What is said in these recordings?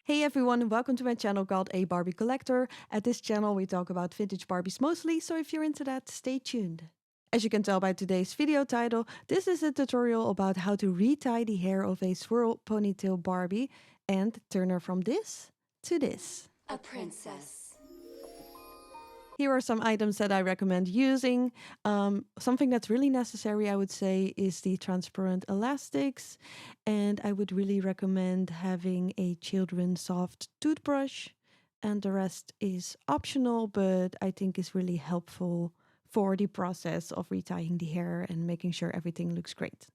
Hey everyone, welcome to my channel called A Barbie Collector. At this channel we talk about vintage Barbies mostly, so if you're into that, stay tuned. As you can tell by today's video title, this is a tutorial about how to retie the hair of a swirl ponytail Barbie and turn her from this to this. A princess. Here are some items that I recommend using. Something that's really necessary, I would say, is the transparent elastics. And I would really recommend having a children's soft toothbrush. And the rest is optional, but I think is really helpful for the process of retying the hair and making sure everything looks great.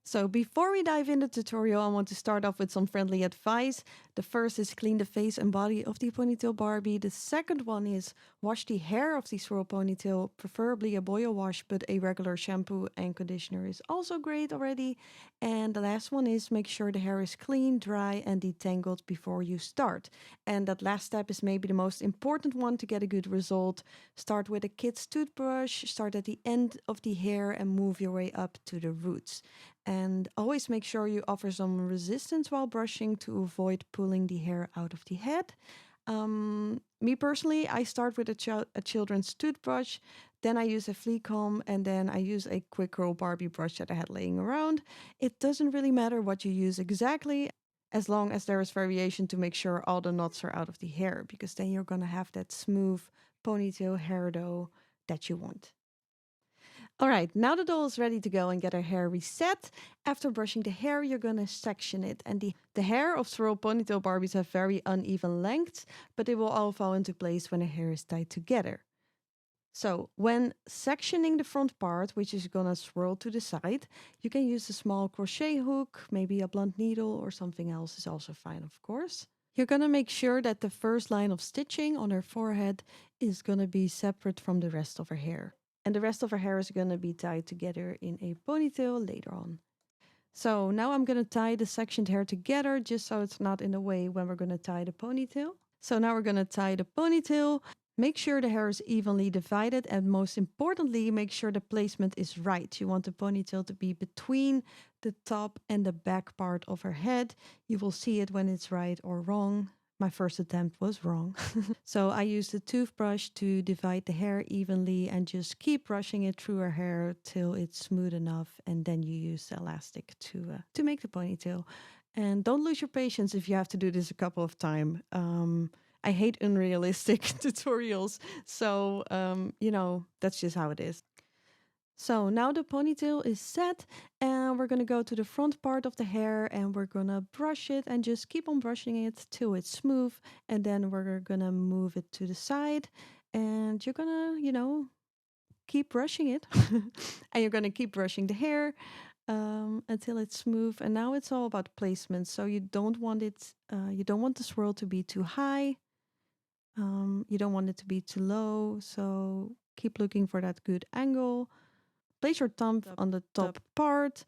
So before we dive into the tutorial, I want to start off with some friendly advice. The first is clean the face and body of the ponytail Barbie. The second one is wash the hair of the swirl ponytail, preferably a boil wash, but a regular shampoo and conditioner is also great already. And the last one is make sure the hair is clean, dry and detangled before you start. And that last step is maybe the most important one to get a good result. Start with a kid's toothbrush, start at the end of the hair and move your way up to the roots. And always make sure you offer some resistance while brushing to avoid pulling the hair out of the head. Me personally, I start with a children's toothbrush, then I use a flea comb, and then I use a quick curl Barbie brush that I had laying around. It doesn't really matter what you use exactly, as long as there is variation to make sure all the knots are out of the hair, because then you're gonna have that smooth ponytail hairdo that you want. All right, now the doll is ready to go and get her hair reset. After brushing the hair, you're gonna section it. And the hair of swirl ponytail Barbies have very uneven lengths, but they will all fall into place when the hair is tied together. So when sectioning the front part, which is gonna swirl to the side, you can use a small crochet hook, maybe a blunt needle or something else is also fine, of course. You're gonna make sure that the first line of stitching on her forehead is gonna be separate from the rest of her hair. And the rest of her hair is gonna be tied together in a ponytail later on. So now I'm gonna tie the sectioned hair together just so it's not in the way when we're gonna tie the ponytail. So now we're gonna tie the ponytail. Make sure the hair is evenly divided and most importantly, make sure the placement is right. You want the ponytail to be between the top and the back part of her head. You will see it when it's right or wrong. My first attempt was wrong. So I used a toothbrush to divide the hair evenly and just keep brushing it through her hair till it's smooth enough. And then you use the elastic to make the ponytail. And don't lose your patience if you have to do this a couple of times. I hate unrealistic tutorials. So, that's just how it is. So now the ponytail is set and we're gonna go to the front part of the hair and we're gonna brush it and just keep on brushing it till it's smooth. And then we're gonna move it to the side and you're gonna, keep brushing it. And you're gonna keep brushing the hair until it's smooth. And now it's all about placement. So you don't want you don't want the swirl to be too high. You don't want it to be too low. So keep looking for that good angle. Place your thumb on the top part,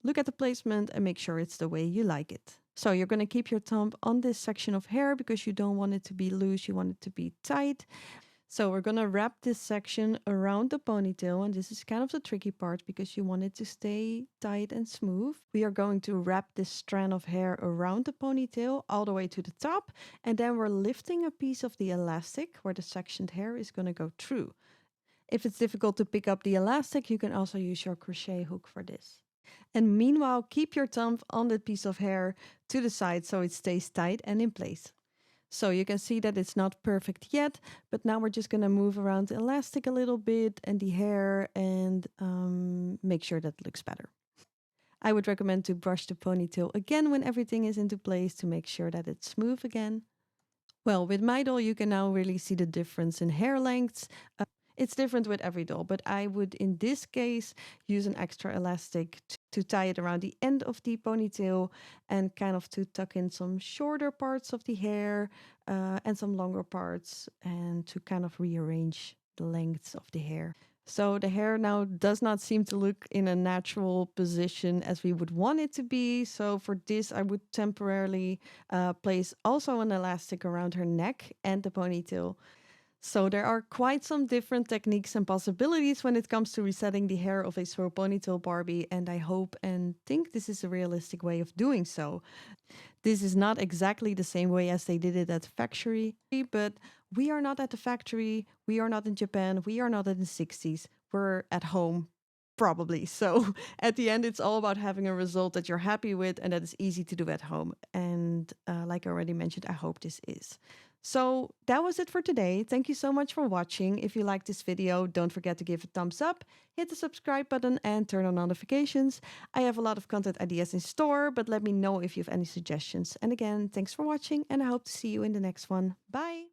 look at the placement and make sure it's the way you like it. So you're going to keep your thumb on this section of hair because you don't want it to be loose, you want it to be tight. So we're going to wrap this section around the ponytail, and this is kind of the tricky part because you want it to stay tight and smooth. We are going to wrap this strand of hair around the ponytail all the way to the top, and then we're lifting a piece of the elastic where the sectioned hair is going to go through. If it's difficult to pick up the elastic, you can also use your crochet hook for this. And meanwhile, keep your thumb on the piece of hair to the side so it stays tight and in place. So you can see that it's not perfect yet, but now we're just gonna move around the elastic a little bit and the hair and make sure that looks better. I would recommend to brush the ponytail again when everything is into place to make sure that it's smooth again. Well, with my doll, you can now really see the difference in hair lengths. It's different with every doll, but I would, in this case, use an extra elastic to tie it around the end of the ponytail and kind of to tuck in some shorter parts of the hair and some longer parts and to kind of rearrange the lengths of the hair. So the hair now does not seem to look in a natural position as we would want it to be. So for this, I would temporarily place also an elastic around her neck and the ponytail. So there are quite some different techniques and possibilities when it comes to resetting the hair of a swirl ponytail Barbie, and I hope and think this is a realistic way of doing so. This is not exactly the same way as they did it at the factory, but we are not at the factory, we are not in Japan, we are not in the 60s, we're at home. Probably. So at the end, it's all about having a result that you're happy with and that is easy to do at home. And like I already mentioned, I hope this is. So that was it for today. Thank you so much for watching. If you liked this video, don't forget to give a thumbs up, hit the subscribe button, and turn on notifications. I have a lot of content ideas in store, but let me know if you have any suggestions. And again, thanks for watching, and I hope to see you in the next one. Bye!